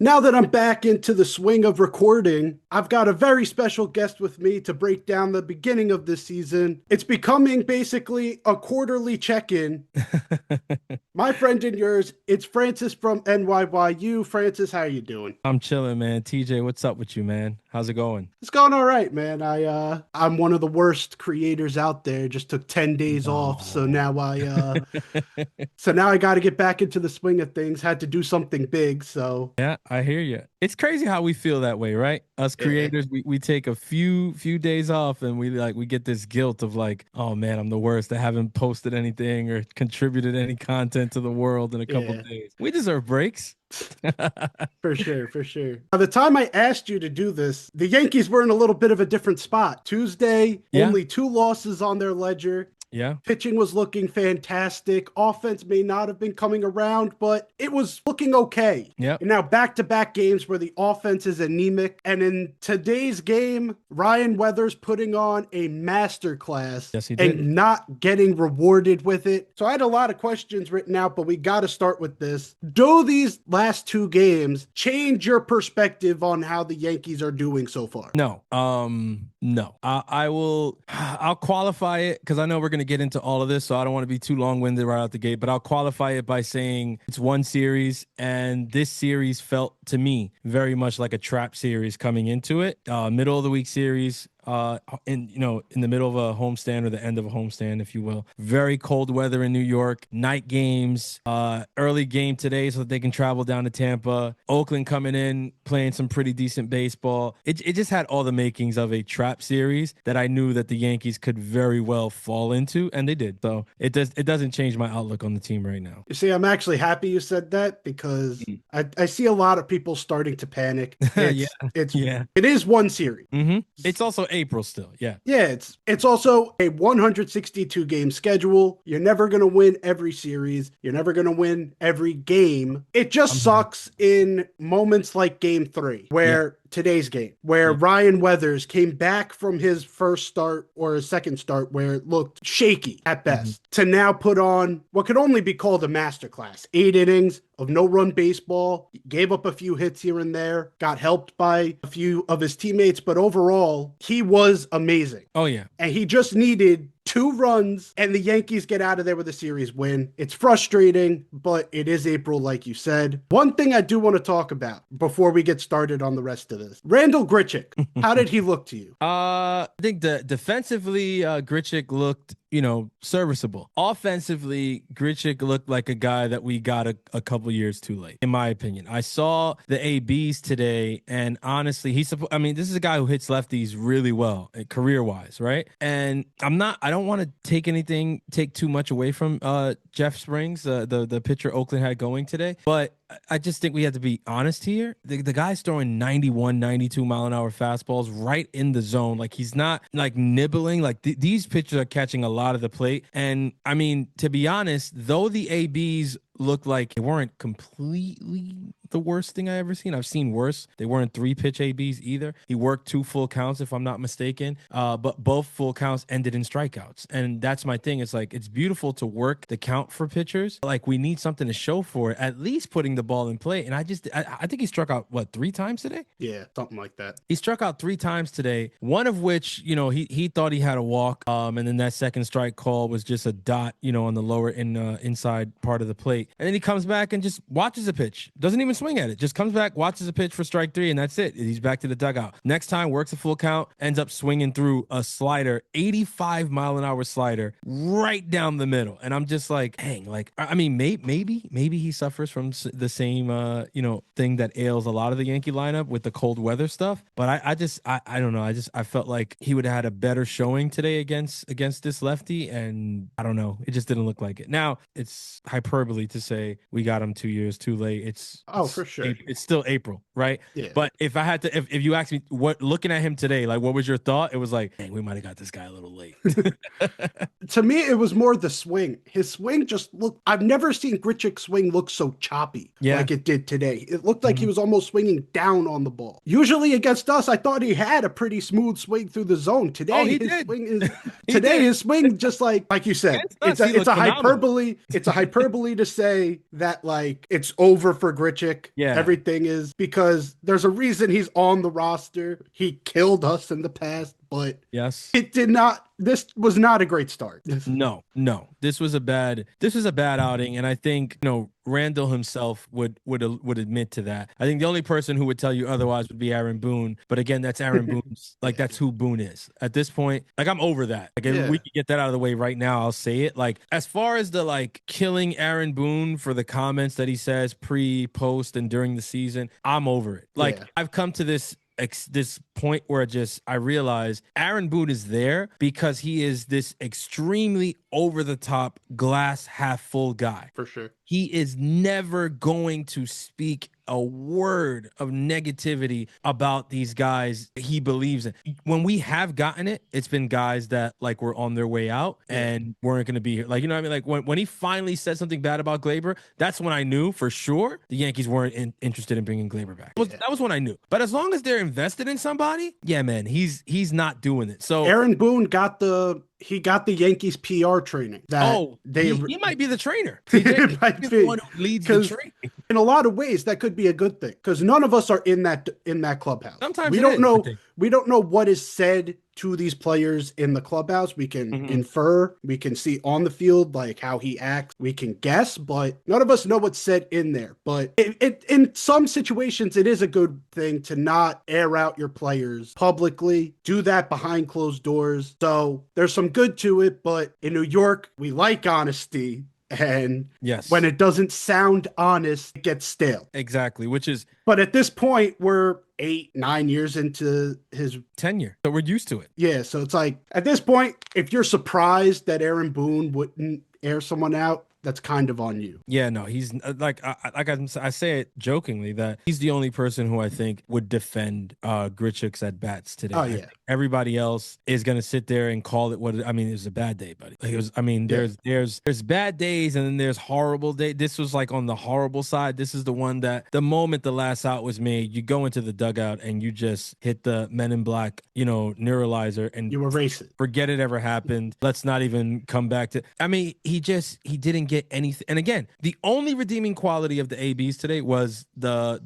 Now that I'm back into the swing of recording, I've got a very special guest with me to break down the beginning of this season. It's becoming basically a quarterly check-in. My friend and yours, it's Francis from NYYU. Francis, how you doing? I'm chilling, man. TJ, what's up with you, man? How's it going? It's going all right, man. I'm one of the worst creators out there. Just took 10 days off, so No. now I got to get back into the swing of things. Had to do something big, so Yeah, I hear you. It's crazy how we feel that way, right? Us yeah. creators, we take a few days off and we get this guilt of like, oh man, I'm the worst. I haven't posted anything or contributed any content to the world in a couple Yeah. days. We deserve breaks. For sure, for sure. By the time I asked you to do this, the Yankees were in a little bit of a different spot. Tuesday, Yeah, only 2 losses on their ledger. yeah. Pitching was looking fantastic. Offense may not have been coming around, but it was looking okay. Yep. And now back-to-back games where the offense is anemic. And in today's game, Ryan Weathers putting on a masterclass Yes, he did. and not getting rewarded with it. So I had a lot of questions written out, but we got to start with this. Do these last 2 games change your perspective on how the Yankees are doing so far? No, no. I will. I'll qualify it because I know we're gonna get into all of this, so I don't want to be too long-winded right out the gate. But I'll qualify it by saying it's one series, and this series felt to me very much like a trap series coming into it. Middle of the week series. In the middle of a homestand or the end of a homestand, if you will. Very cold weather in New York, night games, early game today so that they can travel down to Tampa. Oakland coming in, playing some pretty decent baseball. It just had all the makings of a trap series that I knew that the Yankees could very well fall into, and they did. So it doesn't change my outlook on the team right now. You see, I'm actually happy you said that because Mm. I see a lot of people starting to panic. Yeah, yeah. It is one series. It's also April still. Yeah. Yeah, it's also a 162 game schedule. You're never going to win every series. You're never going to win every game. It just I'm sucks in moments like game 3 Yeah. where today's game where Yeah. Ryan Weathers came back from his first start or his second start where it looked shaky at Mhm. best to now put on what could only be called a masterclass. 8 innings of no run baseball, gave up a few hits here and there, got helped by a few of his teammates, but overall, he was amazing. Oh yeah. And he just needed 2 runs and the Yankees get out of there with a series win. It's frustrating, but it is April, like you said. One thing I do want to talk about before we get started on the rest of this. Randall Grichuk, how did he look to you? I think defensively, Grichuk looked, serviceable. Offensively, Grichuk looked like a guy that we got a couple years too late, in my opinion. I saw the ABs today, and honestly, this is a guy who hits lefties really well, career-wise, right? And I don't want to take too much away from Jeff Springs, the pitcher Oakland had going today, but I just think we have to be honest here. The guy's throwing 91, 92 mile an hour fastballs right in the zone. Like he's not like nibbling. Like these pitchers are catching a lot of the plate. And I mean, to be honest, though the ABs looked like they weren't completely the worst thing I ever seen. I've seen worse. They weren't 3-pitch ABs either. He worked 2 full counts, if I'm not mistaken. But both full counts ended in strikeouts. And that's my thing. It's like, it's beautiful to work the count for pitchers. Like we need something to show for it, at least putting the ball in play. And I think he struck out, 3 times today? Yeah, something like that. He struck out 3 times today, one of which, he thought he had a walk. And then that second strike call was just a dot, on the lower inside part of the plate. And then he comes back and just watches a pitch. Doesn't even swing at it. Just comes back, watches a pitch for strike 3, and that's it. He's back to the dugout. Next time, works a full count, ends up swinging through a slider, 85 mile an hour slider, right down the middle. And I'm just like, dang, maybe he suffers from the same, thing that ails a lot of the Yankee lineup with the cold weather stuff. But I don't know. I felt like he would have had a better showing today against this lefty, and I don't know. It just didn't look like it. Now, it's hyperbole to say we got him 2 years too late. It's For sure. It's still April, right? Yeah. But if I had to, if you asked me looking at him today, like what was your thought? It was like, dang, we might have got this guy a little late. To me, it was more the swing. His swing just looked, I've never seen Grichuk's swing look so choppy like it did today. It looked like he was almost swinging down on the ball. Usually against us, I thought he had a pretty smooth swing through the zone. Today, his swing just like you said, it's a hyperbole. It's a hyperbole to say say that like it's over for Grichuk. Yeah. Everything is because there's a reason he's on the roster. He killed us in the past, but Yes. it did not. This was not a great start. No. This was a bad outing, and I think Randall himself would admit to that. I think the only person who would tell you otherwise would be Aaron Boone. But again, that's Aaron Boone's like that's who Boone is at this point. Like I'm over that. Like if we could get that out of the way right now, I'll say it. Like as far as the like killing Aaron Boone for the comments that he says pre, post, and during the season, I'm over it. Like I've come to this point where I realize Aaron Boone is there because he is this extremely over the top glass half full guy. For sure. He is never going to speak a word of negativity about these guys he believes in. When we have gotten it, it's been guys that like were on their way out and weren't going to be here. Like, you know what I mean? Like when he finally said something bad about Glaber, that's when I knew for sure the Yankees weren't interested in bringing Glaber back. That was when I knew. But as long as they're invested in somebody, yeah, man, he's not doing it. So Aaron Boone got the Yankees PR training. He might be the trainer. It might be the one who leads the training. In a lot of ways, that could be a good thing because none of us are in that clubhouse. Sometimes we don't know. We don't know what is said to these players in the clubhouse. We can infer. We can see on the field like how he acts. We can guess, but none of us know what's said in there. But in some situations, it is a good thing to not air out your players publicly. Do that behind closed doors. So there's some good to it, but in New York, we like honesty. And when it doesn't sound honest, it gets stale. Exactly, But at this point, we're 8-9 years into his tenure, so we're used to it. Yeah, so it's like, at this point, if you're surprised that Aaron Boone wouldn't air someone out, that's kind of on you. Yeah, no, he's I say it jokingly that he's the only person who I think would defend Grichuk's at bats today. Oh yeah, everybody else is gonna sit there and call it what it was a bad day, buddy. Like it was. I mean, there's bad days and then there's horrible days. This was like on the horrible side. This is the one that the moment the last out was made, you go into the dugout and you just hit the Men in Black, neuralizer and you erase it. Forget it ever happened. Let's not even come back to. I mean, he didn't get anything. And again, the only redeeming quality of the ABs today was the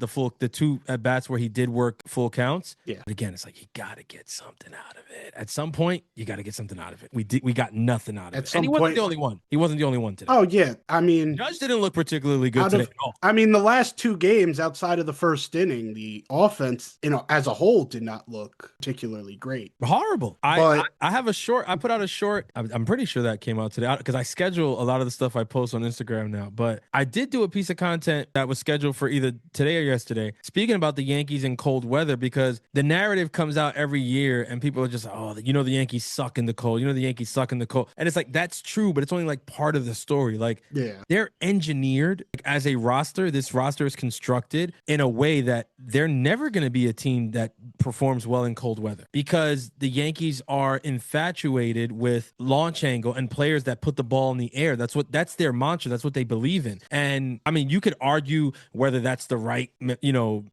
two at bats where he did work full counts. Yeah. But again, it's like you got to get something out of it. At some point, you got to get something out of it. We got nothing out of it. And he wasn't the only one. He wasn't the only one today. Oh yeah, I mean, Judge didn't look particularly good today at all. I mean, the last two games outside of the first inning, the offense, as a whole, did not look particularly great. Horrible. I have a short. I put out a short. I'm pretty sure that came out today because I schedule a lot of the stuff I post on Instagram now, but I did do a piece of content that was scheduled for either today or yesterday speaking about the Yankees in cold weather, because the narrative comes out every year and people are just the Yankees suck in the cold, the Yankees suck in the cold, and it's like that's true, but it's only like part of the story. Like they're engineered as a roster. This roster is constructed in a way that they're never going to be a team that performs well in cold weather because the Yankees are infatuated with launch angle and players that put the ball in the air. That's their mantra. That's what they believe in. And I mean, you could argue whether that's the right,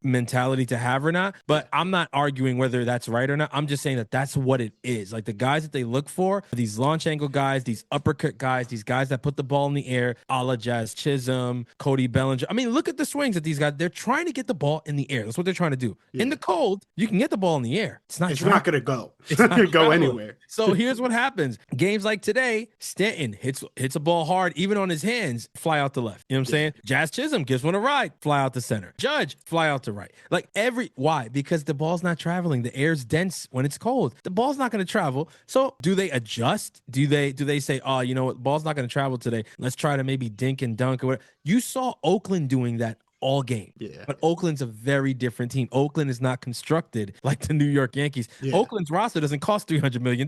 mentality to have or not, but I'm not arguing whether that's right or not. I'm just saying that that's what it is. Like the guys that they look for, these launch angle guys, these uppercut guys, these guys that put the ball in the air, a la Jazz Chisholm, Cody Bellinger. I mean, look at the swings that these guys, they're trying to get the ball in the air. That's what they're trying to do. In the cold, you can get the ball in the air. It's not going to go. It's not going to go anywhere. So here's what happens. Games like today, Stanton hits a ball hard, even on his hands, fly out to left. You know what I'm saying? Jazz Chisholm gives one a ride, fly out to center. Judge, fly out to right. Like why? Because the ball's not traveling. The air's dense when it's cold. The ball's not going to travel. So do they adjust? Do they say, you know what, ball's not going to travel today. Let's try to maybe dink and dunk or whatever. You saw Oakland doing that all game. Yeah. But Oakland's a very different team. Oakland is not constructed like the New York Yankees. Yeah. Oakland's roster doesn't cost $300 million.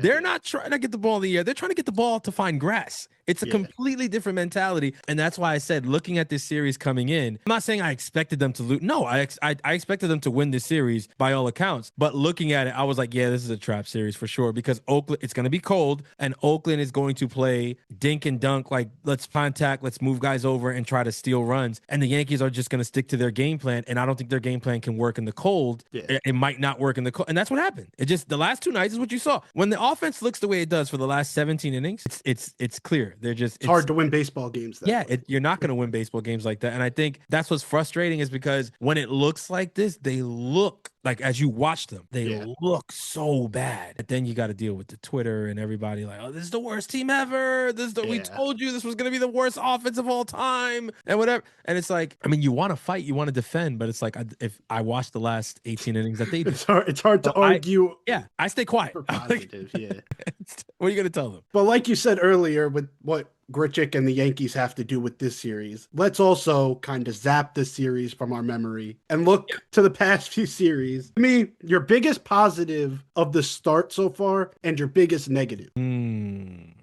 They're not trying to get the ball in the air. They're trying to get the ball to find grass. It's a completely different mentality. And that's why I said, looking at this series coming in, I'm not saying I expected them to lose. No, I expected them to win this series by all accounts. But looking at it, I was like, yeah, this is a trap series for sure, because Oakland, it's going to be cold and Oakland is going to play dink and dunk. Like, let's contact, let's move guys over and try to steal runs. And the Yankees are just going to stick to their game plan. And I don't think their game plan can work in the cold. Yeah. It might not work in the cold. And that's what happened. It just, the last two nights is what you saw. When the offense looks the way it does for the last 17 innings, it's clear. there. They're just it's hard to win baseball games that way. you're not going to win baseball games like that. And I think that's what's frustrating is because when it looks like this, they look like, as you watch them, they look so bad. And then you got to deal with the Twitter and everybody like, oh, this is the worst team ever. We told you this was going to be the worst offense of all time and whatever. And it's like, I mean, you want to fight, you want to defend, but it's like, if I watched the last 18 innings that they did, it's hard to argue. I stay quiet. Positive, What are you going to tell them? But like you said earlier, with what Grichuk and the Yankees have to do with this series, let's also kind of zap this series from our memory and look to the past few series. I mean, your biggest positive of the start so far and your biggest negative.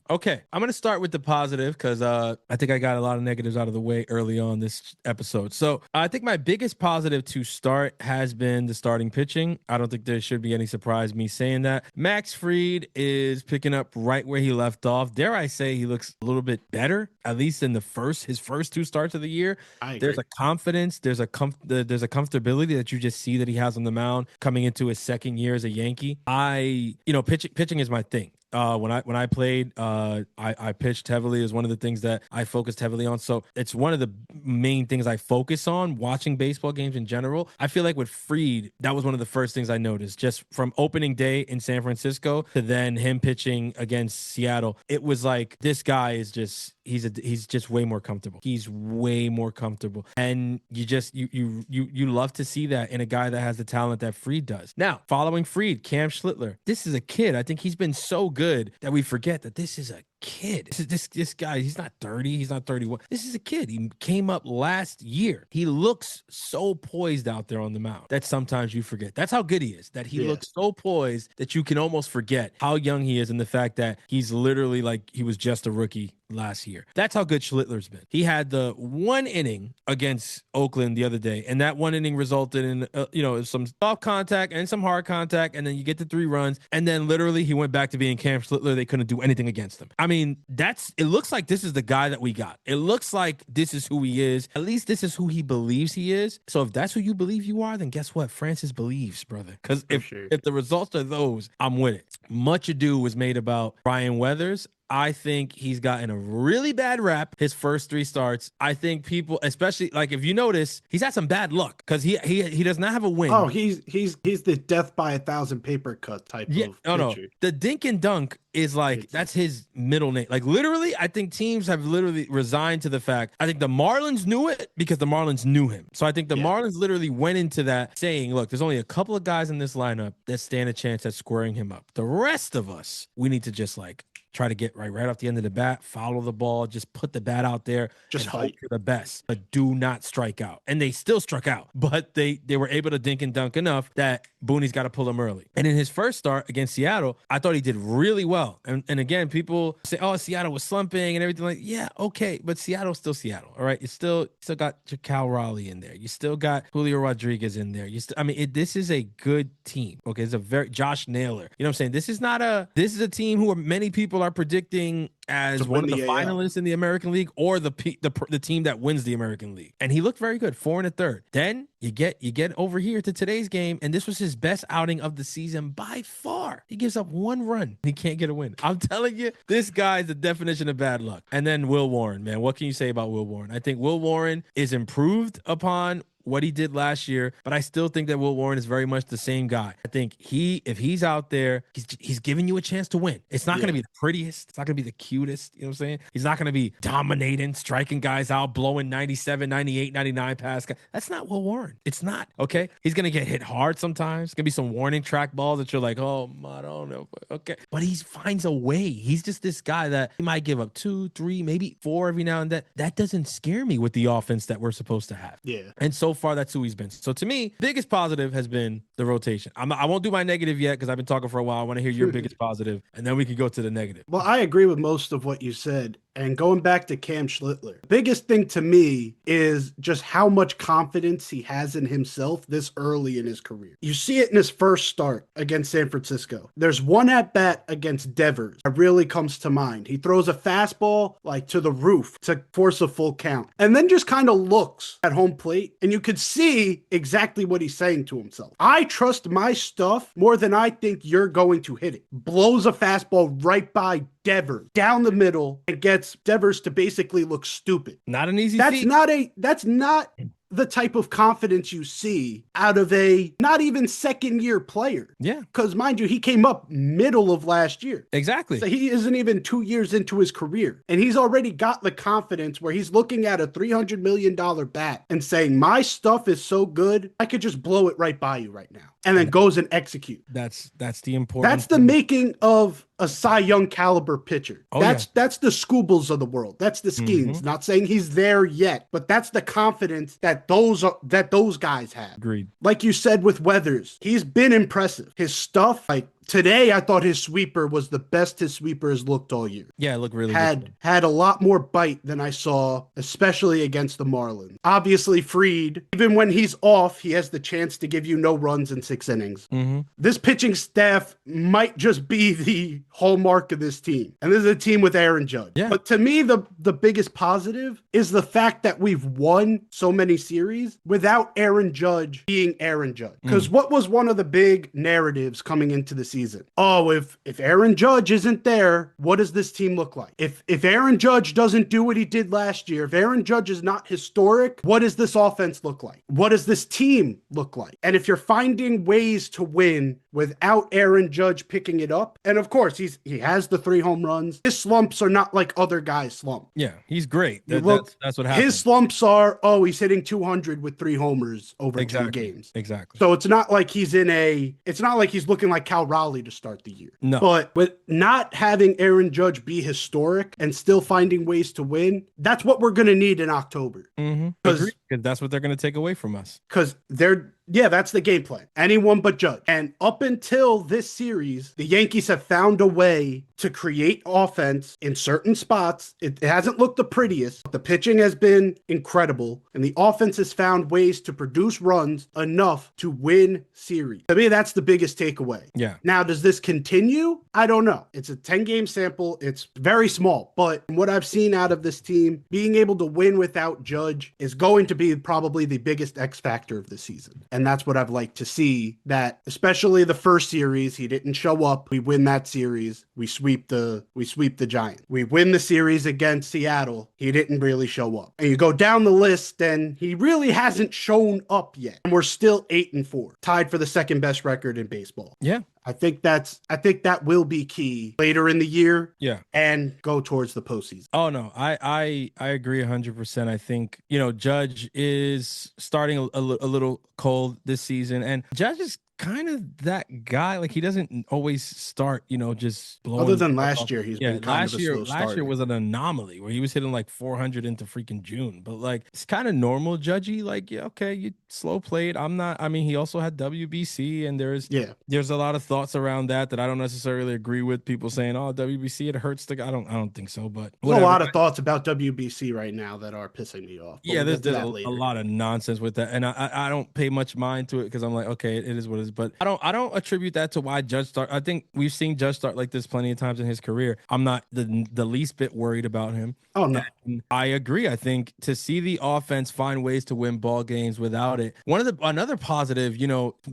Okay, I'm going to start with the positive because I think I got a lot of negatives out of the way early on this episode. So I think my biggest positive to start has been the starting pitching. I don't think there should be any surprise me saying that. Max Fried is picking up right where he left off. Dare I say he looks a little bit better, at least in his first two starts of the year. There's a confidence, there's a comfortability that you just see that he has on the mound coming into his second year as a Yankee. Pitching is my thing. When I played, I pitched heavily. It was one of the things that I focused heavily on. So it's one of the main things I focus on watching baseball games in general. I feel like with Fried, that was one of the first things I noticed just from opening day in San Francisco to then him pitching against Seattle. It was like, this guy is just, he's just way more comfortable. He's way more comfortable. And you love to see that in a guy that has the talent that Fried does. Now, following Fried, Cam Schlittler. This is a kid. I think he's been so good that we forget that this is a kid. This guy, he's not 30, he's not 31. This is a kid. He came up last year. He looks so poised out there on the mound that sometimes you forget. That's how good he is, that he looks so poised that you can almost forget how young he is and the fact that he's literally like he was just a rookie last year. That's how good Schlittler's been. He had the one inning against Oakland the other day, and that one inning resulted in some soft contact and some hard contact, and then you get the 3 runs, and then literally he went back to being Cam Schlittler. They couldn't do anything against him. I mean, it looks like this is the guy that we got. It looks like this is who he is. At least this is who he believes he is. So if that's who you believe you are, then guess what? Francis believes, brother. Because if the results are those, I'm with it. Much ado was made about Brian Weathers. I think he's gotten a really bad rap his first 3 starts. I think people, especially like if you notice, he's had some bad luck because he does not have a win. Oh, he's the death by 1,000 paper cut type of pitcher. No. The dink and dunk is like, that's his middle name. Like literally, I think teams have literally resigned to the fact. I think the Marlins knew it because the Marlins knew him. So I think the Marlins literally went into that saying, look, there's only a couple of guys in this lineup that stand a chance at squaring him up. The rest of us, we need to just like try to get right off the end of the bat, follow the ball, just put the bat out there, just hope for the best, but do not strike out. And they still struck out, but they were able to dink and dunk enough that Booney's got to pull him early. And in his first start against Seattle, I thought he did really well. And again, people say, oh, Seattle was slumping and everything. Like, yeah, okay, but Seattle's still Seattle, all right? You still got your Cal Raleigh in there. You still got Julio Rodriguez in there. This is a good team. Okay, it's a very Josh Naylor. You know what I'm saying? This is a team who many people are predicting as one of the finalists in the American League or the team that wins the American League. And he looked very good, 4 1/3. Then you get over here to today's game, and this was his best outing of the season by far. He gives up 1 run. He can't get a win. I'm telling you, this guy's the definition of bad luck. And then Will Warren, man. What can you say about Will Warren? I think Will Warren is improved upon what he did last year, but I still think that Will Warren is very much the same guy. I think if he's out there, he's giving you a chance to win. It's not going to be the prettiest. It's not going to be the cutest. You know what I'm saying? He's not going to be dominating, striking guys out, blowing 97, 98, 99 past guys. That's not Will Warren. It's not, okay? He's going to get hit hard sometimes. It's going to be some warning track balls that you're like, oh, I don't know. Okay. But he finds a way. He's just this guy that he might give up 2, 3, maybe 4 every now and then. That doesn't scare me with the offense that we're supposed to have. Yeah. And so far, that's who he's been. So to me, biggest positive has been the rotation. I won't do my negative yet because I've been talking for a while. I want to hear your biggest positive, and then we can go to the negative. Well, I agree with most of what you said. And going back to Cam Schlittler, biggest thing to me is just how much confidence he has in himself this early in his career. You see it in his first start against San Francisco. There's one at bat against Devers that really comes to mind. He throws a fastball like to the roof to force a full count, and then just kind of looks at home plate, and you could see exactly what he's saying to himself. I trust my stuff more than I think you're going to hit it. Blows a fastball right by Devers down the middle and gets Devers to basically look stupid. Not an easy That's feat. that's not the type of confidence you see out of a not even second year player. Yeah. Because mind you, he came up middle of last year. Exactly. So he isn't even 2 years into his career. And he's already got the confidence where he's looking at a $300 million bat and saying, my stuff is so good, I could just blow it right by you right now. And then goes and execute. That's the important. That's the making of a Cy Young caliber pitcher. Oh, that's the Scoobles of the world. That's the Skeens. Mm-hmm. Not saying he's there yet, but that's the confidence that those guys have. Agreed. Like you said with Weathers, he's been impressive. His stuff, like today, I thought his sweeper was the best his sweeper has looked all year. Yeah, it looked really good. Had a lot more bite than I saw, especially against the Marlins. Obviously, Fried, even when he's off, he has the chance to give you no runs in 6 innings. Mm-hmm. This pitching staff might just be the hallmark of this team. And this is a team with Aaron Judge. Yeah. But to me, the biggest positive is the fact that we've won so many series without Aaron Judge being Aaron Judge. Because what was one of the big narratives coming into the season? Oh, if Aaron Judge isn't there, what does this team look like? If Aaron Judge doesn't do what he did last year, if Aaron Judge is not historic, what does this offense look like? What does this team look like? And if you're finding ways to win without Aaron Judge picking it up, and of course he has the 3 home runs. His slumps are not like other guys' slump. Yeah, he's great. That's what happens. His slumps are, he's hitting 200 with 3 homers over 2 games. Exactly. So it's not like he's looking like Cal Raleigh to start the year. No. But with not having Aaron Judge be historic and still finding ways to win, that's what we're going to need in October. Because that's what they're going to take away from us. Because that's the game plan. Anyone but Judge. And up until this series, the Yankees have found a way to create offense in certain spots. It hasn't looked the prettiest. The pitching has been incredible, and the offense has found ways to produce runs enough to win series. To me, that's the biggest takeaway. Yeah. Now, does this continue? I don't know. It's a 10-game sample. It's very small, but what I've seen out of this team, being able to win without Judge is going to be probably the biggest X factor of the season. And that's what I've liked to see, that especially the first series, he didn't show up. We win that series. We sweep the Giants. We win the series against Seattle. He didn't really show up. And you go down the list and he really hasn't shown up yet. And we're still 8-4, tied for the second best record in baseball. Yeah. I think that will be key later in the year. Yeah. And go towards the postseason. Oh no, I agree 100%. I think, Judge is starting a little cold this season, and Judge is kind of that guy. Like, he doesn't always start, just blowing. Other than last year, he's been kind of a slow starter. Last year was an anomaly where he was hitting like 400 into freaking June. But like, it's kind of normal, Judgy. Like, yeah, okay, you slow played. He also had WBC, and there's a lot of thoughts around that I don't necessarily agree with. People saying, "Oh, WBC, it hurts the." I don't think so. But there's a lot of thoughts about WBC right now that are pissing me off. Yeah, there's a lot of nonsense with that, and I don't pay much mind to it because I'm like, okay, it is what it is. But I don't attribute that to why Judge start. I think we've seen Judge start like this plenty of times in his career. I'm not the least bit worried about him. Oh no, and I agree. I think to see the offense find ways to win ball games without it. Another positive,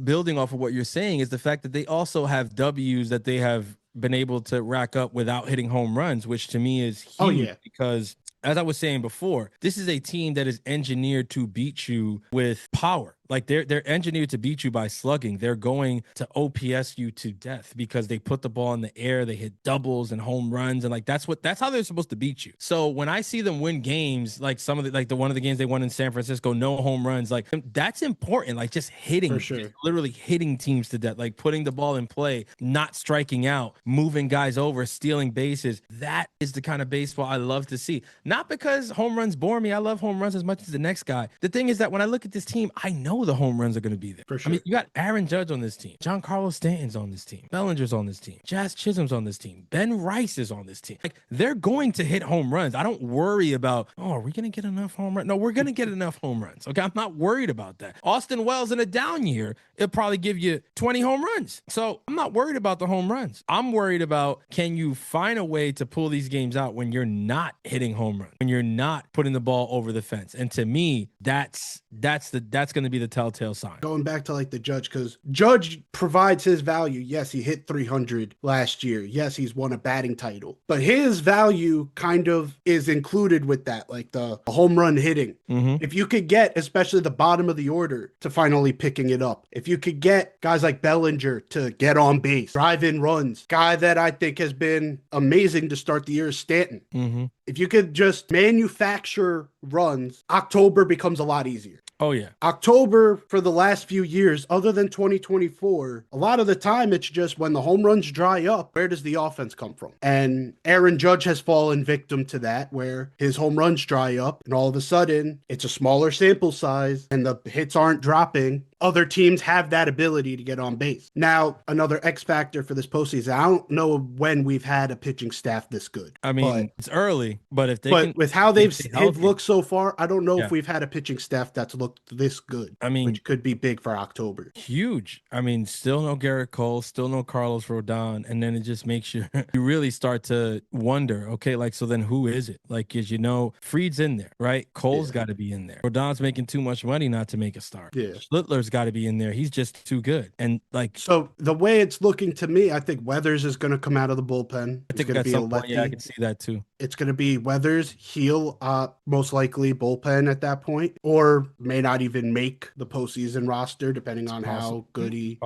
building off of what you're saying, is the fact that they also have W's that they have been able to rack up without hitting home runs, which to me is huge because, as I was saying before, this is a team that is engineered to beat you with power. Like, they're engineered to beat you by slugging. They're going to OPS you to death because they put the ball in the air, they hit doubles and home runs, and like that's how they're supposed to beat you. So when I see them win games, like one of the games they won in San Francisco, no home runs, like that's important. Like, just hitting, for sure. Literally hitting teams to death, like putting the ball in play, not striking out, moving guys over, stealing bases. That is the kind of baseball I love to see. Not because home runs bore me. I love home runs as much as the next guy. The thing is that when I look at this team, I know the home runs are going to be there. For sure. You got Aaron Judge on this team. Giancarlo Stanton's on this team. Bellinger's on this team. Jazz Chisholm's on this team. Ben Rice is on this team. Like, they're going to hit home runs. I don't worry about, are we going to get enough home runs? No, we're going to get enough home runs. Okay, I'm not worried about that. Austin Wells in a down year, it'll probably give you 20 home runs. So I'm not worried about the home runs. I'm worried about, can you find a way to pull these games out when you're not hitting home runs, when you're not putting the ball over the fence? And to me, that's going to be the a telltale sign. Going back to like the Judge, because Judge provides his value. Yes, he hit 300 last year. Yes, he's won a batting title, but his value kind of is included with that, like the home run hitting. If you could get, especially the bottom of the order, to finally picking it up, if you could get guys like Bellinger to get on base, drive in runs, guy that I think has been amazing to start the year is Stanton. If you could just manufacture runs, October becomes a lot easier. Oh, yeah. October for the last few years, other than 2024, a lot of the time it's just when the home runs dry up, where does the offense come from? And Aaron Judge has fallen victim to that, where his home runs dry up and all of a sudden it's a smaller sample size and the hits aren't dropping. Other teams have that ability to get on base. Now, another X factor for this postseason, I don't know when we've had a pitching staff this good. I mean, it's early, but if they with how they've looked so far, I don't know if we've had a pitching staff that's looked this good. I mean, which could be big for October. Huge. I mean, still no Garrett Cole, still no Carlos Rodon, and then it just makes you really start to wonder. Okay, like so then who is it? Like, as you know, Fried's in there, right? Cole's got to be in there. Rodon's making too much money not to make a start. Yeah, Littler's got to be in there. He's just too good. And like, so the way it's looking to me, I think Weathers is going to come out of the bullpen. I think that's some point, yeah, I can see that too. It's going to be Weathers, Heel, most likely bullpen at that point, or may not even make the postseason roster, depending on how good he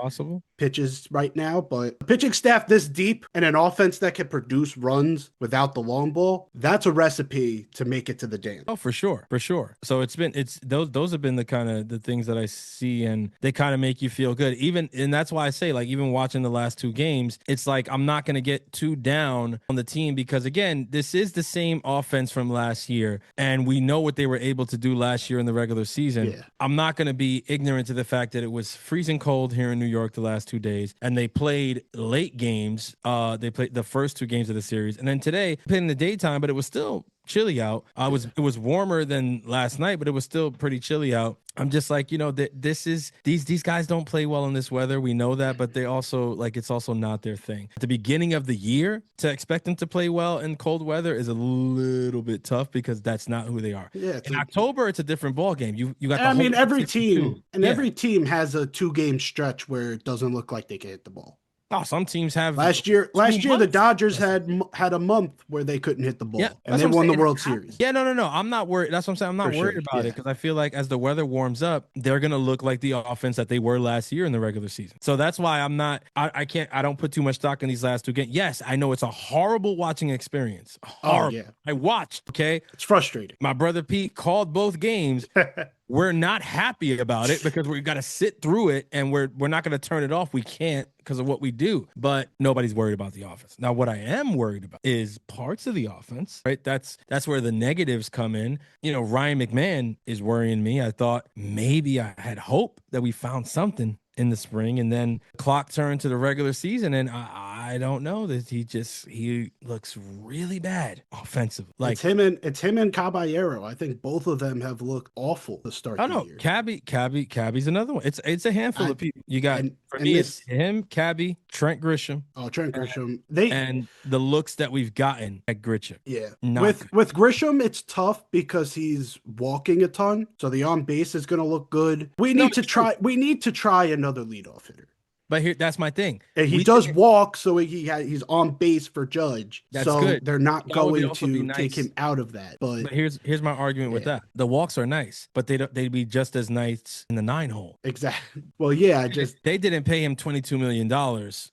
pitches right now. But a pitching staff this deep and an offense that can produce runs without the long ball, that's a recipe to make it to the dance. Oh, for sure. So it's those have been the kind of the things that I see, and they kind of make you feel good. And that's why I say, like, even watching the last two games, it's like I'm not going to get too down on the team because, again, this is the same offense from last year, and we know what they were able to do last year in the regular season. Yeah. I'm not going to be ignorant to the fact that it was freezing cold here in New York the last 2 days, and they played late games. They played the first 2 games of the series, and then today played in the daytime, but it was still chilly out. It was warmer than last night, but it was still pretty chilly out. I'm just like, these guys don't play well in this weather. We know that, but they also, like, it's also not their thing. At the beginning of the year, to expect them to play well in cold weather is a little bit tough because that's not who they are. Yeah, in October, it's a different ball game. You got. I mean, every team every team has a 2-game stretch where it doesn't look like they can hit the ball. Oh, some teams have. Last year, the Dodgers had a month where they couldn't hit the ball, and they won the World Series. Yeah, no. I'm not worried. That's what I'm saying. I'm not worried about it because I feel like as the weather warms up, they're gonna look like the offense that they were last year in the regular season. So that's why I'm not. I can't. I don't put too much stock in these last 2 games. Yes, I know it's a horrible watching experience. Horrible. Oh, yeah. I watched. Okay, it's frustrating. My brother Pete called both games. We're not happy about it because we've got to sit through it, and we're not going to turn it off. We can't because of what we do, but nobody's worried about the offense. Now, what I am worried about is parts of the offense, right? That's where the negatives come in. Ryan McMahon is worrying me. I thought maybe I had hope that we found something in the spring, and then the clock turned to the regular season, and I don't know that he looks really bad offensively. Like it's him and Caballero. I think both of them have looked awful to start the year. Cabby's another one. It's a handful of people. You got it's him, Cabby, Trent Grisham. Oh, Trent Grisham. And the looks that we've gotten at Grisham. Yeah. With Grisham, it's tough because he's walking a ton, so the on base is going to look good. We need to try another leadoff hitter. But that's my thing. And he does walk, so he's on base for Judge. That's so good. They're not going to take him out of that. But here's my argument with that. The walks are nice, but they'd be just as nice in the 9-hole. Exactly. Well, yeah, they didn't pay him $22 million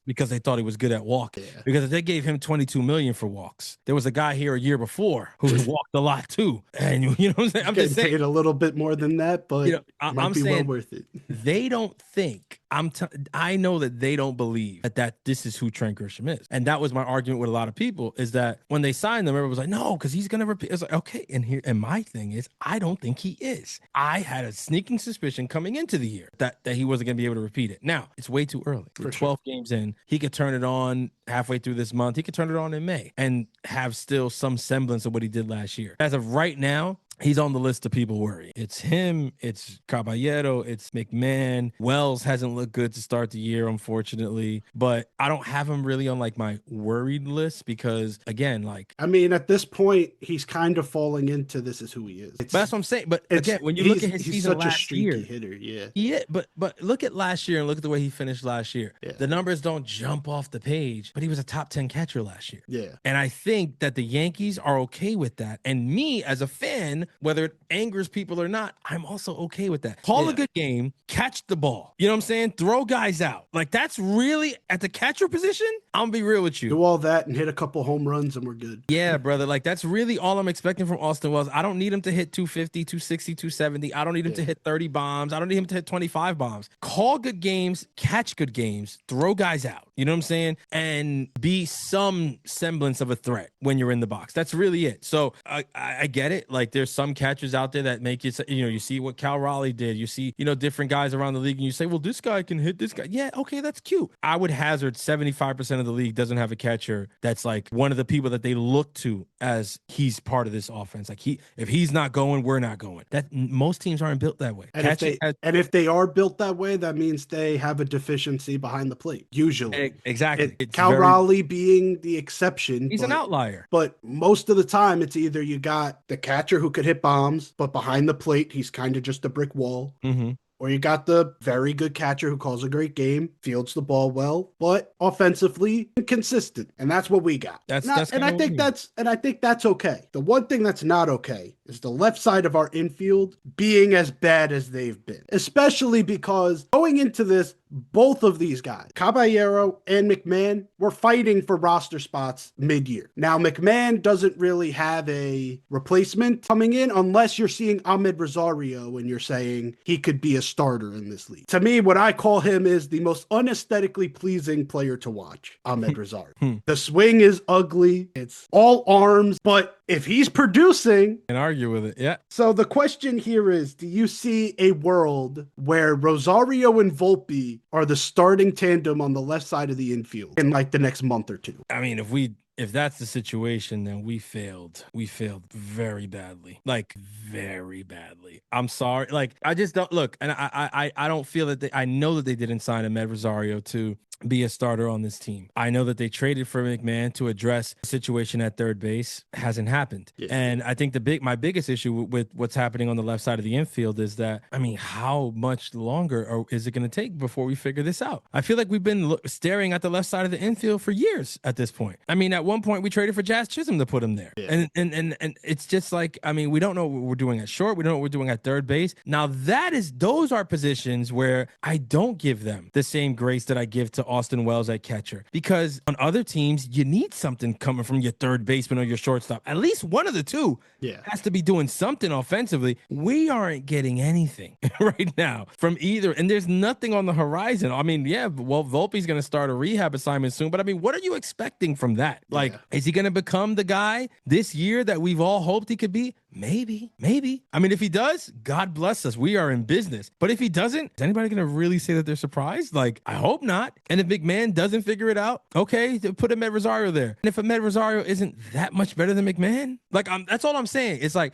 because they thought he was good at walking. Yeah. Because if they gave him $22 million for walks, there was a guy here a year before who walked a lot too. And you know what I'm saying? I'm just saying paid a little bit more than that, but I'm saying well worth it. They don't think I know that they don't believe that this is who Trent Grisham is. And that was my argument with a lot of people, is that when they signed them, everyone was like, no, because he's going to repeat. It's like, okay. And my thing is, I don't think he is. I had a sneaking suspicion coming into the year that he wasn't going to be able to repeat it. Now, it's way too early. We're 12 games in. He could turn it on halfway through this month. He could turn it on in May and have still some semblance of what he did last year. As of right now, he's on the list of people worried. It's him, it's Caballero, it's McMahon. Wells hasn't looked good to start the year, unfortunately, but I don't have him really on like my worried list because, again, like, I mean, at this point, he's kind of falling into this is who he is. but that's what I'm saying. But again, when you look at his he's season such a last streaky year, hitter, yeah. yeah, but look at last year and look at the way he finished last year. Yeah. The numbers don't jump off the page, but he was a top 10 catcher last year. Yeah. And I think that the Yankees are okay with that. And me as a fan, whether it angers people or not, I'm also okay with that. Call a good game, catch the ball. You know what I'm saying? Throw guys out. Like, that's really at the catcher position. I'm gonna be real with you. Do all that and hit a couple home runs and we're good. Yeah, brother. Like, that's really all I'm expecting from Austin Wells. I don't need him to hit 250, 260, 270. I don't need him to hit 30 bombs. I don't need him to hit 25 bombs. Call good games, catch good games, throw guys out. You know what I'm saying? And be some semblance of a threat when you're in the box. That's really it. So I get it. Like, there's some catchers out there that make it, you know, you see what Cal Raleigh did. You see, you know, different guys around the league and you say, well, this guy can hit this guy. Yeah, okay, that's cute. I would hazard 75% of the league doesn't have a catcher that's like one of the people that they look to as he's part of this offense. Like, if he's not going, we're not going. That most teams aren't built that way. And if they are built that way, that means they have a deficiency behind the plate, usually. Exactly. Cal Raleigh being the exception. He's an outlier. But most of the time, it's either you got the catcher who could hit bombs, but behind the plate, he's kind of just a brick wall. Mm-hmm. Or you got the very good catcher who calls a great game, fields the ball well, but offensively inconsistent. And that's what we got. I think that's okay. The one thing that's not okay is the left side of our infield being as bad as they've been. Especially because going into this, both of these guys, Caballero and McMahon, were fighting for roster spots mid-year. Now, McMahon doesn't really have a replacement coming in unless you're seeing Ahmed Rosario and you're saying he could be a starter in this league. To me, what I call him is the most unaesthetically pleasing player to watch, Ahmed Rosario. The swing is ugly. It's all arms, but if he's producing... Can argue with it, yeah. So the question here is, do you see a world where Rosario and Volpe are the starting tandem on the left side of the infield in like the next month or two? I mean, if that's the situation, then we failed. We failed very badly, like very badly. I'm sorry. Like, I just don't look, and I don't feel that I know that they didn't sign Ahmed Rosario to be a starter on this team. I know that they traded for McMahon to address the situation at third base. Hasn't happened. Yeah. And I think my biggest issue with what's happening on the left side of the infield is that, I mean, how much longer is it going to take before we figure this out? I feel like we've been staring at the left side of the infield for years at this point. I mean, at one point we traded for Jazz Chisholm to put him there. Yeah. And it's just like, I mean, we don't know what we're doing at short. We don't know what we're doing at third base. Now those are positions where I don't give them the same grace that I give to Austin Wells at catcher, because on other teams you need something coming from your third baseman or your shortstop. At least one of the two has to be doing something offensively. We aren't getting anything right now from either, and there's nothing on the horizon. I mean, yeah, well, Volpe's going to start a rehab assignment soon, but I mean, what are you expecting from that? Like, is he going to become the guy this year that we've all hoped he could be? Maybe. I mean, if he does, God bless us. We are in business. But if he doesn't, is anybody going to really say that they're surprised? Like, I hope not. And if McMahon doesn't figure it out, okay, put Ahmed Rosario there. And if Ahmed Rosario isn't that much better than McMahon, like, that's all I'm saying. It's like,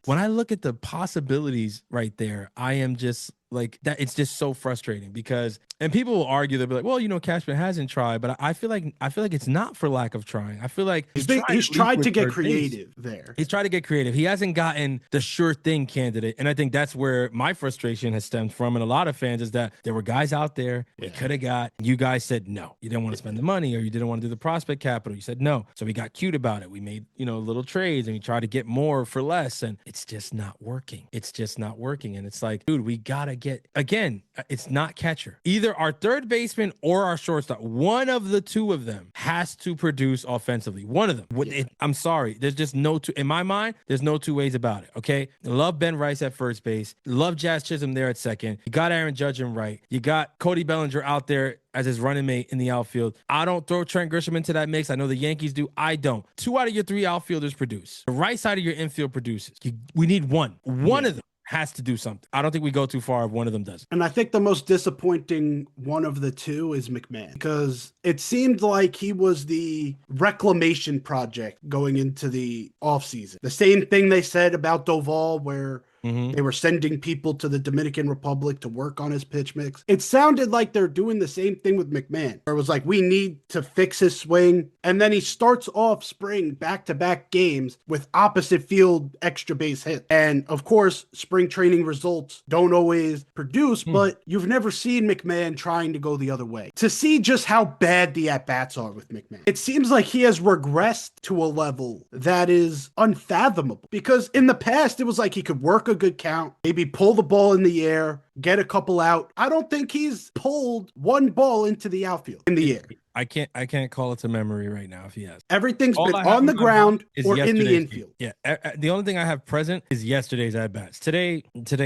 when I look at the possibilities right there, I am just like that. It's just so frustrating because, and people will argue, they'll be like, well, you know, Cashman hasn't tried, but I feel like it's not for lack of trying. I feel like he's tried to get creative there. He's tried to get creative. He hasn't gotten the sure thing candidate. And I think that's where my frustration has stemmed from. And a lot of fans is that there were guys out there we could have got. You guys said no. You didn't want to spend the money, or you didn't want to do the prospect capital. You said no. So we got cute about it. We made, you know, little trades and we tried to get more for less. And it's just not working. And it's like, dude, we got to get, again, it's not catcher. Either our third baseman or our shortstop, one of the two of them has to produce offensively. One of them. I'm sorry. There's just no two, in my mind, there's no two ways about it. Okay. Love Ben Rice at first base. Love Jazz Chisholm there at second. You got Aaron Judge in right. You got Cody Bellinger out there as his running mate in the outfield. I don't throw Trent Grisham into that mix. I know the Yankees do. I don't. 2 out of your 3 outfielders produce. The right side of your infield produces. We need one. One of them has to do something. I don't think we go too far if one of them does. And I think the most disappointing one of the two is McMahon, because it seemed like he was the reclamation project going into the offseason. The same thing they said about Doval, where they were sending people to the Dominican Republic to work on his pitch mix. It sounded like they're doing the same thing with McMahon, where it was like, we need to fix his swing. And then he starts off spring back-to-back games with opposite field extra base hit. And of course, spring training results don't always produce, but you've never seen McMahon trying to go the other way. To see just how bad the at-bats are with McMahon, it seems like he has regressed to a level that is unfathomable. Because in the past, it was like he could work a good count, maybe pull the ball in the air, get a couple out. I don't think he's pulled one ball into the outfield in the air. I can't call it to memory right now if he has. Everything's been on the ground or in the infield. Yeah. The only thing I have present is yesterday's at-bats. Today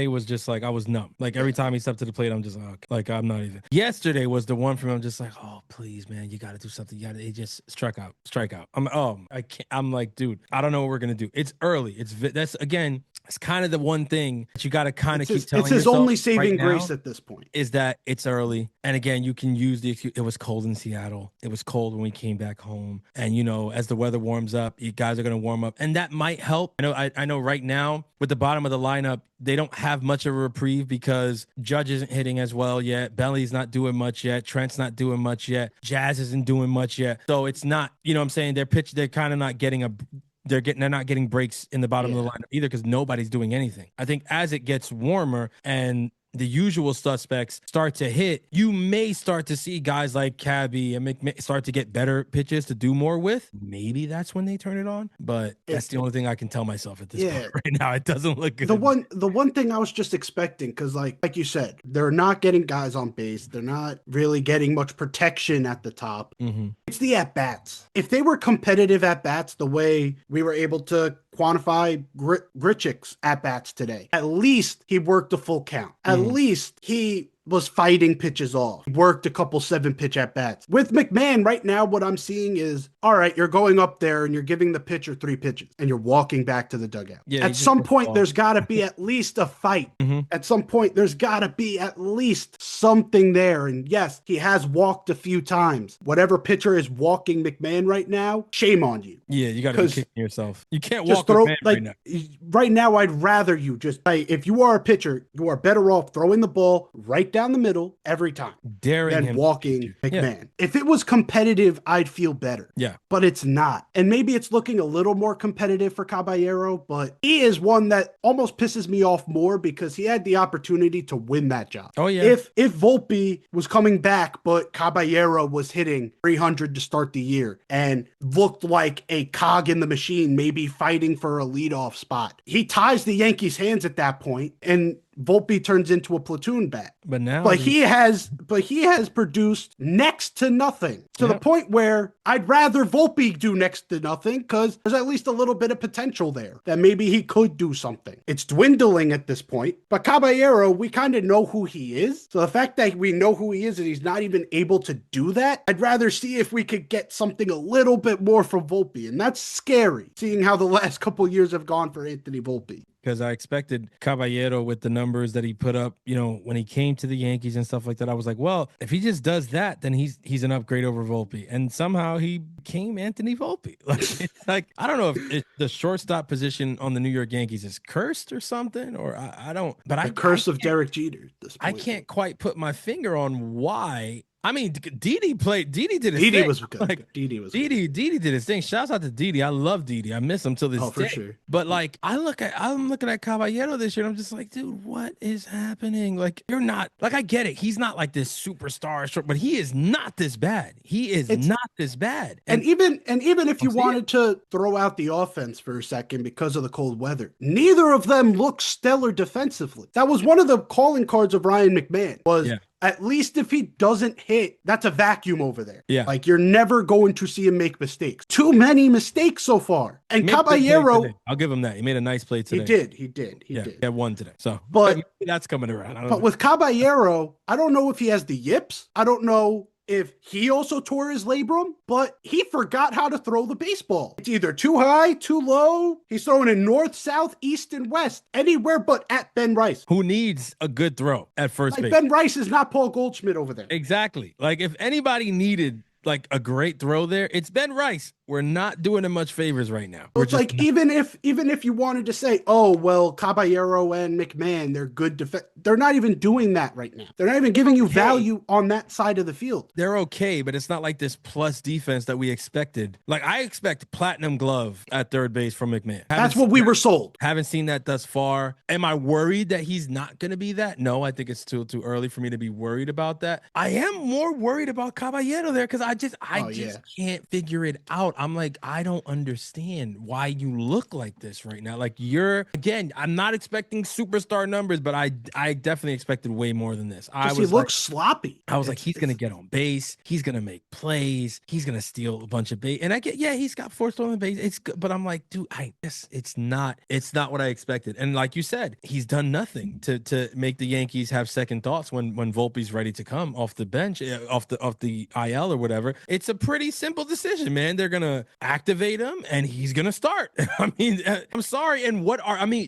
was just like, I was numb. Like every time he stepped to the plate, I'm just like, I'm not even. Yesterday was the one from him. I'm just like, oh, please, man, you got to do something. He just strike out. I'm like, dude, I don't know what we're going to do. It's early. That's again, it's kind of the one thing that you got to kind of keep telling yourself. It's his only saving grace at this point. Is that it's early. And again, you can use the excuse. It was cold in Seattle. It was cold when we came back home. And, as the weather warms up, you guys are going to warm up. And that might help. I know right now with the bottom of the lineup, they don't have much of a reprieve because Judge isn't hitting as well yet. Belly's not doing much yet. Trent's not doing much yet. Jazz isn't doing much yet. So it's not, what I'm saying? They're kind of not getting they're not getting breaks in the bottom of the lineup either because nobody's doing anything. I think as it gets warmer and the usual suspects start to hit, you may start to see guys like Cabby and start to get better pitches to do more with. Maybe that's when they turn it on, but that's the only thing I can tell myself at this point right now. It doesn't look good. The one thing I was just expecting, because like you said, they're not getting guys on base. They're not really getting much protection at the top. It's the at-bats. If they were competitive at-bats the way we were able to quantify Grichuk's at-bats today, at least he worked a full count. At least he was fighting pitches off. He worked a couple 7-pitch at-bats. With McMahon, right now, what I'm seeing is, all right, you're going up there and you're giving the pitcher 3 pitches and you're walking back to the dugout. Yeah, at some point, there's got to be at least a fight. At some point, there's got to be at least something there. And yes, he has walked a few times. Whatever pitcher is walking McMahon right now, shame on you. Yeah, you got to be kicking yourself. You can't walk McMahon right now. Right now, I'd rather you just, if you are a pitcher, you are better off throwing the ball right down the middle every time than him walking McMahon. If it was competitive, I'd feel better. Yeah. But it's not. And maybe it's looking a little more competitive for Caballero, but he is one that almost pisses me off more because he had the opportunity to win that job. Oh, yeah. If Volpe was coming back, but Caballero was hitting 300 to start the year and looked like a cog in the machine, maybe fighting for a leadoff spot, he ties the Yankees' hands at that point, and Volpe turns into a platoon bat. But he has produced next to nothing, to the point where I'd rather Volpe do next to nothing because there's at least a little bit of potential there that maybe he could do something. It's dwindling at this point, but Caballero, we kind of know who he is. So the fact that we know who he is and he's not even able to do that, I'd rather see if we could get something a little bit more from Volpe. And that's scary, seeing how the last couple years have gone for Anthony Volpe. Because I expected Caballero with the numbers that he put up, when he came to the Yankees and stuff like that. I was like, well, if he just does that, then he's an upgrade over Volpe. And somehow he became Anthony Volpe. Like I don't know if the shortstop position on the New York Yankees is cursed or something, or I don't. But the curse of Derek Jeter. I can't quite put my finger on why. I mean, Didi played. Didi did his thing. Didi was good. Didi did his thing. Shouts out to Didi. I love Didi. I miss him till this day. For sure. But I'm looking at Caballero this year, and I'm just like, dude, what is happening? Like, you're not I get it. He's not like this superstar, but he is not this bad. He is not this bad. And even if you wanted to throw out the offense for a second because of the cold weather, neither of them look stellar defensively. That was one of the calling cards of Ryan McMahon. At least if he doesn't hit, that's a vacuum over there. Yeah. Like you're never going to see him make mistakes. Too many mistakes so far. And Caballero, I'll give him that. He made a nice play today. He did. He had one today. So, but that's coming around. But with Caballero, I don't know if he has the yips. I don't know if he also tore his labrum, but he forgot how to throw the baseball. It's either too high, too low. He's throwing it north, south, east, and west, anywhere but at Ben Rice. Who needs a good throw at first base? Ben Rice is not Paul Goldschmidt over there. Exactly. Like if anybody needed like a great throw there, it's Ben Rice. We're not doing him much favors right now. It's like even if you wanted to say, oh well, Caballero and McMahon, they're good defense. They're not even doing that right now. They're not even giving you value on that side of the field. They're okay, but it's not like this plus defense that we expected. Like I expect platinum glove at third base from McMahon. That's what we were sold. Haven't seen that thus far. Am I worried that he's not going to be that? No, I think it's still too early for me to be worried about that. I am more worried about Caballero there because I just can't figure it out. I'm like, I don't understand why you look like this right now. Like I'm not expecting superstar numbers, but I definitely expected way more than this. He looks sloppy. I was like, he's going to get on base. He's going to make plays. He's going to steal a bunch of base. And I get, he's got 4 stolen base. It's good. But I'm like, dude, it's not what I expected. And like you said, he's done nothing to make the Yankees have second thoughts when Volpe's ready to come off the bench, off the IL or whatever. It's a pretty simple decision, man. They're going to activate him and he's gonna start. I mean, I'm sorry. And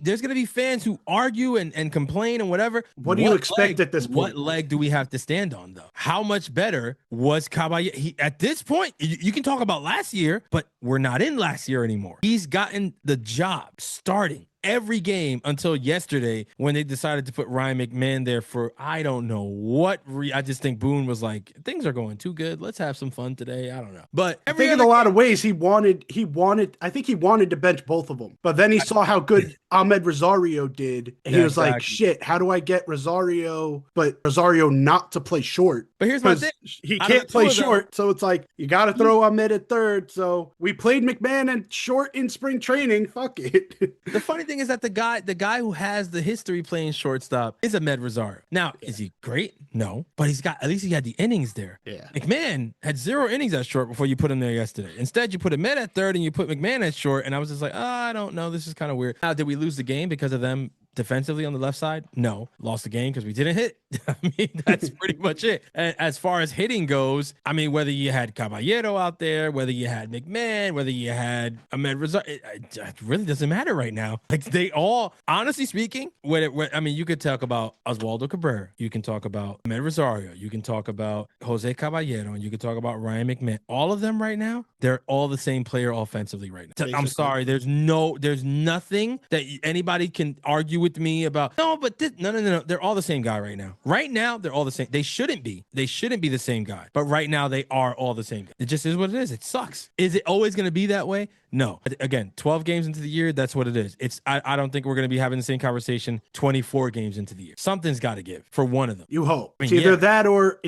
there's gonna be fans who argue and complain and whatever. What do you expect at this point? What leg do we have to stand on though? How much better was Caballero? At this point, you can talk about last year, but we're not in last year anymore. He's gotten the job starting every game until yesterday when they decided to put Ryan McMahon there for I don't know what. I just think Boone was like, things are going too good. Let's have some fun today. I don't know. But I think in a lot of ways he wanted to bench both of them. But then he saw how good Ahmed Rosario did. And he was like, shit, how do I get Rosario not to play short? But here's my thing. He can't play short. So it's like, you got to throw Ahmed at third. So we played McMahon and short in spring training. Fuck it. The funny thing is that the guy who has the history playing shortstop is Ahmed Rosario. Now, is he great? No, but at least he had the innings there. Yeah. McMahon had 0 innings at short before you put him there yesterday. Instead, you put Ahmed at third and you put McMahon at short. And I was just like, I don't know. This is kind of weird. Now, did we lose the game because of them defensively on the left side? No. Lost the game because we didn't hit. I mean, that's pretty much it. And as far as hitting goes, I mean, whether you had Caballero out there, whether you had McMahon, whether you had Ahmed Rosario, it really doesn't matter right now. Like they all, honestly speaking, you could talk about Oswaldo Cabrera, you can talk about Ahmed Rosario, you can talk about Jose Caballero, and you can talk about Ryan McMahon. All of them right now, they're all the same player offensively right now. Basically. I'm sorry, there's nothing that anybody can argue with me about. No, they're all the same guy right now. Right now, they're all the same. They shouldn't be the same guy. But right now, they are all the same guy. It just is what it is. It sucks. Is it always going to be that way? No. Again, 12 games into the year, that's what it is. I don't think we're going to be having the same conversation 24 games into the year. Something's got to give for one of them. You hope. It's either that or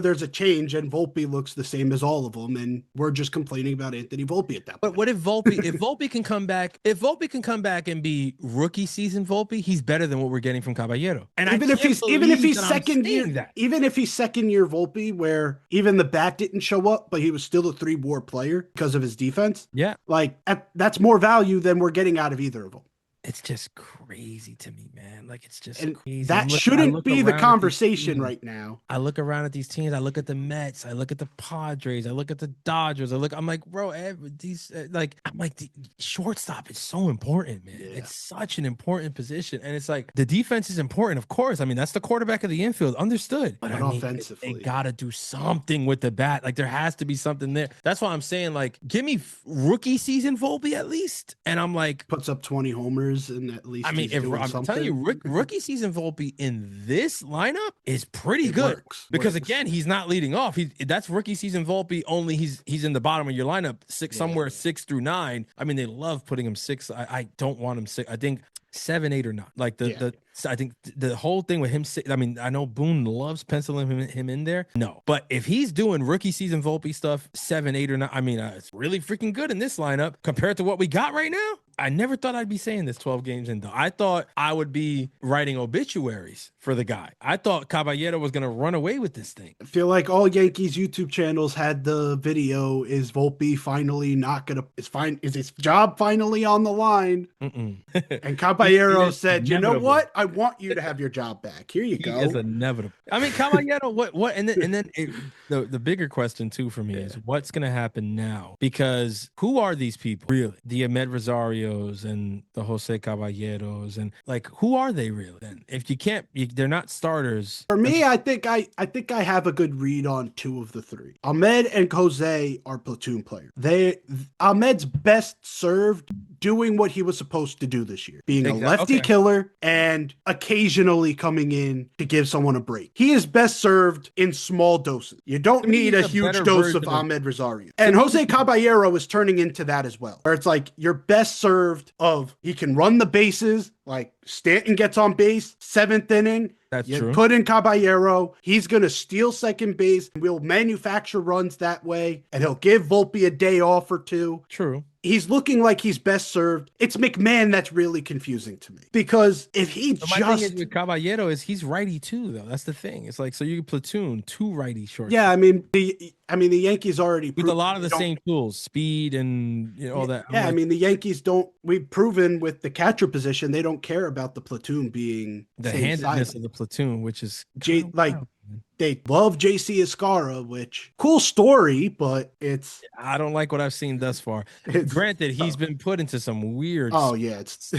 there's a change and Volpe looks the same as all of them and we're just complaining about Anthony Volpe at that point. But what if Volpe can come back? If Volpe can come back and be rookie season Volpe, he's better than what we're getting from Caballero. And even if he's second year Volpe, where even the bat didn't show up, but he was still a 3-WAR player because of his defense. Yeah. Like that's more value than we're getting out of either of them. It's just crazy to me, man. Like it's just crazy. That shouldn't be the conversation right now. I look around at these teams. I look at the Mets. I look at the Padres. I look at the Dodgers. I'm like, bro, the shortstop is so important, man. Yeah. It's such an important position, and it's like the defense is important, of course. I mean, that's the quarterback of the infield. Understood. But offensively, they gotta do something with the bat. Like there has to be something there. That's why I'm saying, like, give me rookie season Volpe at least, and I'm like, puts up 20 homers. And at least I'm telling you, rookie season Volpe in this lineup is pretty good because again, he's not leading off. That's rookie season Volpe. Only he's in the bottom of your lineup, somewhere 6 through 9. I mean, they love putting him 6. I don't want him 6. I think 7, 8, or not. Like I think the whole thing with him. I mean, I know Boone loves penciling him in there. No, but if he's doing rookie season Volpe stuff, 7, 8, or 9, I mean, it's really freaking good in this lineup compared to what we got right now. I never thought I'd be saying this 12 games in, though. I thought I would be writing obituaries for the guy. I thought Caballero was going to run away with this thing. I feel like all Yankees YouTube channels had the video. Is Volpe finally not gonna? Is his job finally on the line? And Caballero said, "You know what? I want you to have your job back. Here you go." It's inevitable. I mean, Caballero, what? And then the bigger question too for me is what's going to happen now? Because who are these people really? The Ahmed Rosarios and the Jose Caballeros, and like who are they really? Then if you can't, they're not starters. For me, I think I have a good read on two of the three. Ahmed and Jose are platoon players. Ahmed's best served doing what he was supposed to do this year, being a lefty killer and occasionally coming in to give someone a break. He is best served in small doses. You don't need a huge dose of Ahmed Rosario. And Jose Caballero is turning into that as well, where it's like you're best served of he can run the bases, like Stanton gets on base, 7th inning. That's you true. Put in Caballero. He's going to steal second base. We'll manufacture runs that way, and he'll give Volpe a day off or two. True. He's looking like he's best served. It's McMahon that's really confusing to me, because if he my thing is with Caballero is he's righty too, though. That's the thing. It's like, so you platoon 2 righty shorts. Yeah, I mean the Yankees already with a lot of the same tools, speed and all that. Yeah, I mean the Yankees don't. We've proven with the catcher position they don't care about the platoon being the handedness of the platoon, which is they love JC Escara, which cool story, but I don't like what I've seen thus far. Granted, he's been put into some weird. Oh yeah, it's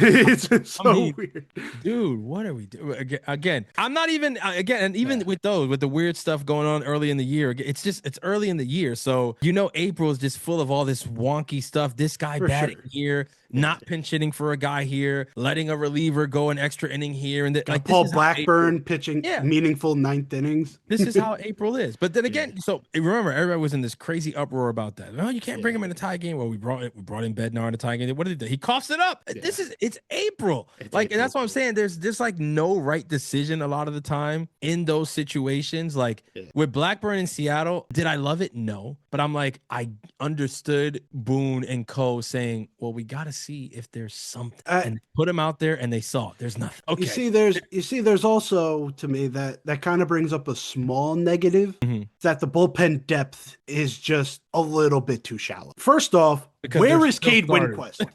so weird, dude. What are we doing again? I'm not even and even with the weird stuff going on early in the year, it's early in the year, so April is just full of all this wonky stuff. This guy batting here, not pinch hitting for a guy here, letting a reliever go an extra inning here, and like Paul Blackburn pitching meaningful 9th innings. This is how April is. But then again, so remember, everybody was in this crazy uproar about that. Oh, you can't bring him in a tie game. Well, we brought in Bednar in a tie game. What did he do? He coughs it up. Yeah. It's April. And that's what I'm saying. There's like no right decision a lot of the time in those situations. Like with Blackburn in Seattle, did I love it? No. But I'm like, I understood Boone and Co. saying, well, we got to see if there's something. And put him out there, and they saw there's nothing. Okay. You see, there's also, to me, that kind of brings up a small negative, that the bullpen depth is just a little bit too shallow. First off, where is Cade Winquist?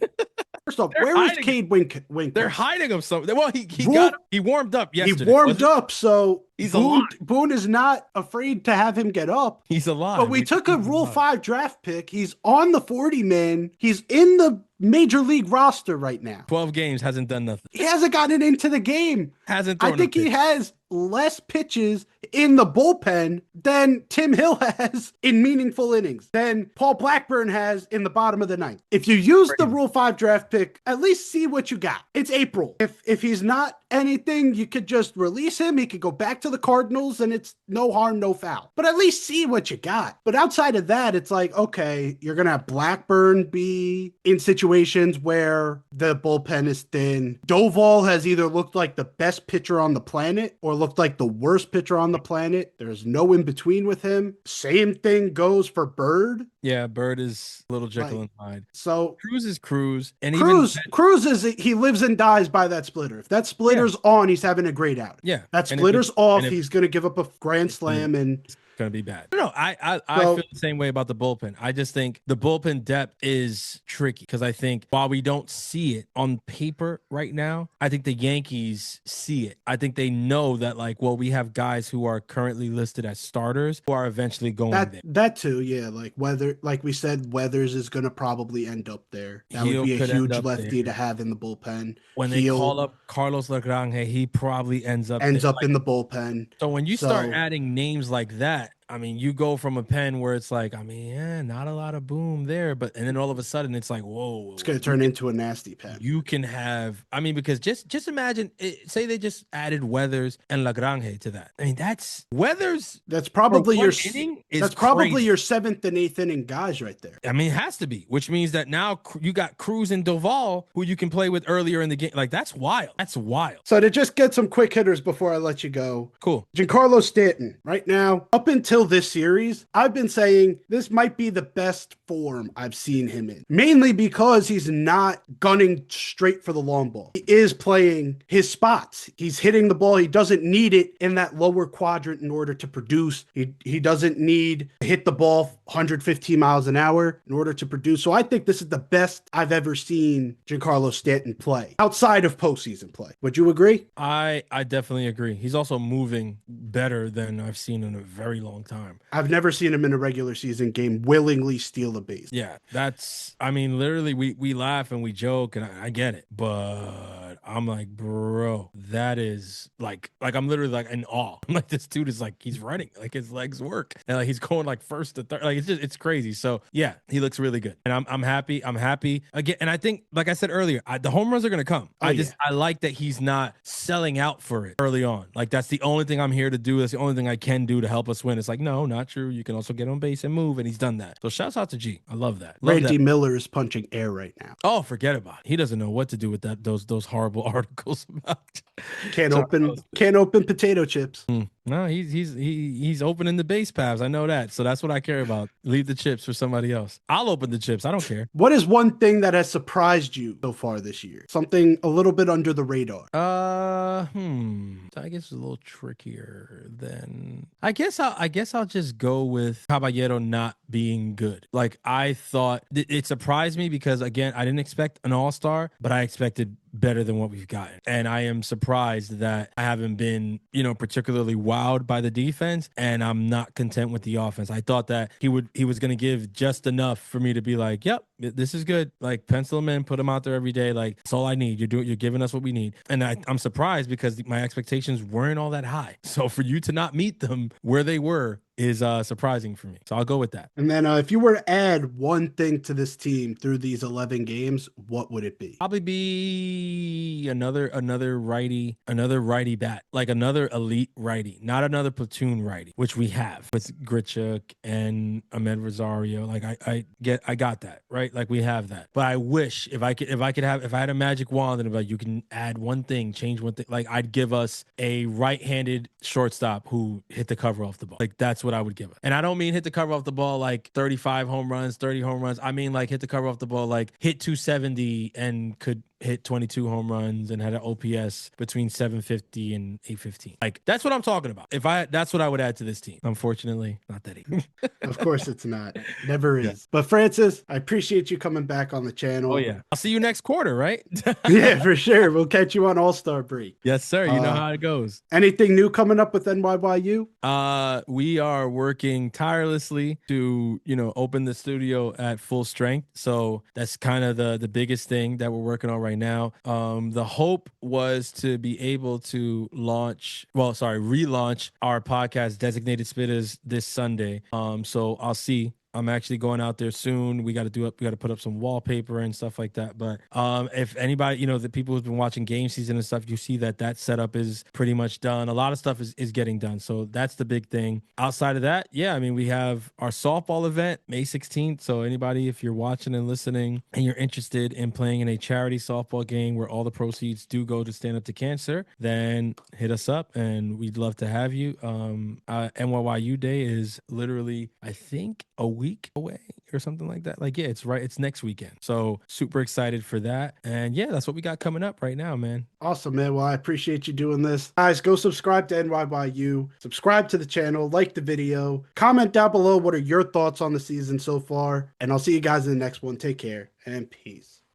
First off, where is Cade Winquist? They're hiding him something. Well, he warmed up yesterday. He warmed up, so he's alive. Boone is not afraid to have him get up. He's alive. But we took a Rule 5 draft pick. He's on the 40-man. He's in the major league roster right now. 12 games, hasn't done nothing. He hasn't gotten into the game. I think he has less pitches in the bullpen than Tim Hill has in meaningful innings, than Paul Blackburn has in the bottom of the 9th. If you use the Rule 5 draft pick, at least see what you got. It's April. If he's not anything, you could just release him. He could go back to the Cardinals, and it's no harm, no foul. But at least see what you got. But outside of that, it's like, okay, you're going to have Blackburn be in situations where the bullpen is thin. Doval has either looked like the best pitcher on the planet or looked like the worst pitcher on the planet. There's no in between with him. Same thing goes for Bird. Yeah, Bird is a little Jekyll and Hyde. So Cruz is Cruz, and Cruz is he lives and dies by that splitter. If that splitter's on, he's having a great out. Yeah, that splitter's off, he's going to give up a grand slam and. Going to be bad. No, I feel the same way about the bullpen. I just think the bullpen depth is tricky because I think while we don't see it on paper right now, I think the Yankees see it. I think they know that, like, well, we have guys who are currently listed as starters who are eventually going there. That too, yeah. Like we said, Weathers is going to probably end up there. That would be a huge lefty to have in the bullpen. When they call up Carlos Lagrange, he probably ends up in the bullpen. So when you start adding names like that, I mean, you go from a pen where it's like, not a lot of boom there, and then all of a sudden it's like, whoa. It's going to turn into a nasty pen. You can have, because just imagine, say they just added Weathers and Lagrange to that. I mean, that's Weathers. That's probably your 7th and 8th inning guys right there. I mean, it has to be, which means that now you got Cruz and Doval who you can play with earlier in the game. Like, that's wild. That's wild. So to just get some quick hitters before I let you go. Cool. Giancarlo Stanton right now, up until until this series, I've been saying this might be the best form I've seen him in, mainly because he's not gunning straight for the long ball. He is playing his spots. He's hitting the ball. He doesn't need it in that lower quadrant in order to produce. He doesn't need to hit the ball 115 miles an hour in order to produce. So I think this is the best I've ever seen Giancarlo Stanton play outside of postseason play. Would you agree? I definitely agree. He's also moving better than I've seen in a very long time. I've never seen him in a regular season game willingly steal a base. Yeah, I mean, literally, we laugh and we joke, and I get it, but I'm like, bro, that is like I'm literally like in awe. I'm like, this dude is like, he's running, like his legs work, and like he's going like first to third, like it's crazy. So yeah, he looks really good, and I'm happy. I'm happy again, and I think, like I said earlier, the home runs are gonna come. I like that he's not selling out for it early on. Like that's the only thing I'm here to do. That's the only thing I can do to help us win. It's like, no, not true. You can also get on base and move, and he's done that. So shouts out to G. I love that. Randy Miller is punching air right now. Oh, forget about it. He doesn't know what to do with that. Those horrible articles about. Can't open potato chips. No, he's opening the base paths. I know that. So that's what I care about. Leave the chips for somebody else. I'll open the chips. I don't care. What is one thing that has surprised you so far this year? Something a little bit under the radar. I guess it's a little trickier than I guess I'll just go with Caballero not being good. Like I thought it surprised me because again, I didn't expect an all-star, but I expected better than what we've gotten. And I am surprised that I haven't been, particularly wowed by the defense, and I'm not content with the offense. I thought that he was going to give just enough for me to be like, yep, this is good. Like pencil him in, put him out there every day. Like that's all I need. You're giving us what we need. And I'm surprised because my expectations weren't all that high. So for you to not meet them where they were is surprising for me. So I'll go with that. And then if you were to add one thing to this team through these 11 games, what would it be? Probably be another righty bat, like another elite righty, not another platoon righty, which we have with Grichuk and Ahmed Rosario. Like I got that, right? Like we have that. But I wish if I had a magic wand and like you can add one thing, change one thing, like I'd give us a right-handed shortstop who hit the cover off the ball. Like that's what I would give it. And I don't mean hit the cover off the ball like 35 home runs, 30 home runs. I mean like hit the cover off the ball like hit 270 and could hit 22 home runs and had an OPS between 750 and 815. Like that's what I'm talking about. That's what I would add to this team. Unfortunately, not that easy. Of course it's not. Never is. Yeah. But Francis, I appreciate you coming back on the channel. Oh yeah. I'll see you next quarter, right? Yeah, for sure. We'll catch you on All-Star break. Yes, sir. You know how it goes. Anything new coming up with NYYU? We are working tirelessly to, open the studio at full strength. So that's kind of the biggest thing that we're working on right now. The hope was to be able to relaunch our podcast Designated Spitters this Sunday. So I'll see. I'm actually going out there soon. We got to put up some wallpaper and stuff like that. But if anybody, the people who've been watching game season and stuff, you see that setup is pretty much done. A lot of stuff is getting done. So that's the big thing. Outside of that, yeah, I mean, we have our softball event May 16th. So anybody, if you're watching and listening and you're interested in playing in a charity softball game where all the proceeds do go to Stand Up to Cancer, then hit us up and we'd love to have you. NYYU Day is literally, I think, a week away or something like that. Like, yeah, it's next weekend. So super excited for that. And yeah, that's what we got coming up right now, man. Awesome, man. Well, I appreciate you doing this. Guys, go subscribe to NYYU, subscribe to the channel, like the video, comment down below what are your thoughts on the season so far, and I'll see you guys in the next one. Take care and peace.